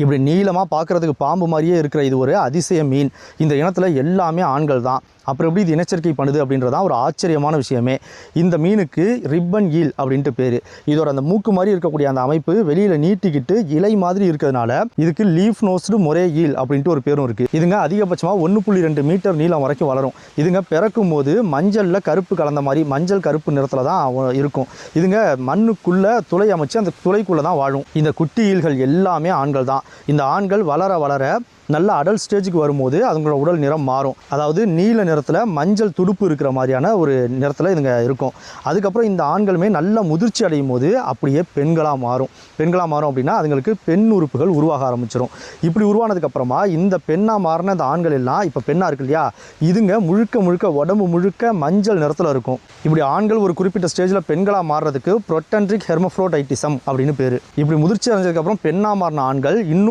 இப்படி நீளமாக பார்க்குறதுக்கு பாம்பு மாதிரியே இருக்கிற இது ஒரு அதிசய மீன். இந்த இனத்தில் எல்லாமே ஆண்கள் தான். அப்புறம் எப்படி இது இனச்சேர்க்கை பண்ணுது அப்படின்றதான் ஒரு ஆச்சரியமான விஷயமே. இந்த மீனுக்கு ரிப்பன் ஈல் அப்படின்ட்டு பேர். இதோட அந்த மூக்கு மாதிரி இருக்கக்கூடிய அந்த அமைப்பு வெளியில் நீட்டிக்கிட்டு இலை மாதிரி இருக்கிறதுனால இதுக்கு லீஃப் நோஸ்டு மொரே ஈல் அப்படின்ட்டு ஒரு பேரும் இருக்குது. இதுங்க அதிகபட்சமாக 1.2 மீட்டர் நீளம் வரைக்கும் வளரும். இதுங்க பிறக்கும் போது மஞ்சளில் கருப்பு கலந்த மாதிரி மஞ்சள் கருப்பு நிறத்தில் தான் இருக்கும். இதுங்க மண்ணுக்குள்ளே துளை அமைச்சு அந்த துளைக்குள்ளே தான் வாழும். இந்த குட்டி ஈல்கள் எல்லாமே ஆண்கள் தான். இந்த ஆண்கள் வளர வளர நல்ல அடல்ட் ஸ்டேஜுக்கு வரும்போது அதுங்களோட உடல் நிறம் மாறும். அதாவது நீல நிறத்தில் மஞ்சள் துடுப்பு இருக்கிற மாதிரியான ஒரு நிறத்தில் இதுங்க இருக்கும். அதுக்கப்புறம் இந்த ஆண்களுமே நல்ல முதிர்ச்சி அடையும் போது அப்படியே பெண்களாக மாறும். அப்படின்னா அதுங்களுக்கு பெண் உறுப்புகள் உருவாக ஆரம்பிச்சிடும். இப்படி உருவானதுக்கப்புறமா இந்த பெண்ணாக மாறின இந்த ஆண்கள் எல்லாம் இப்போ பெண்ணாக இருக்கு இல்லையா, இதுங்க முழுக்க உடம்பு முழுக்க மஞ்சள் நிறத்தில் இருக்கும். இப்படி ஆண்கள் ஒரு குறிப்பிட்ட ஸ்டேஜில் பெண்களாக மாறுறதுக்கு புரோட்டன்ட்ரிக் ஹெர்மஃப்ரோடைட்டிசம் அப்படின்னு பேர். இப்படி முதிர்ச்சி அடைஞ்சதுக்கப்புறம் பெண்ணாக மாறின ஆண்கள் இன்னும்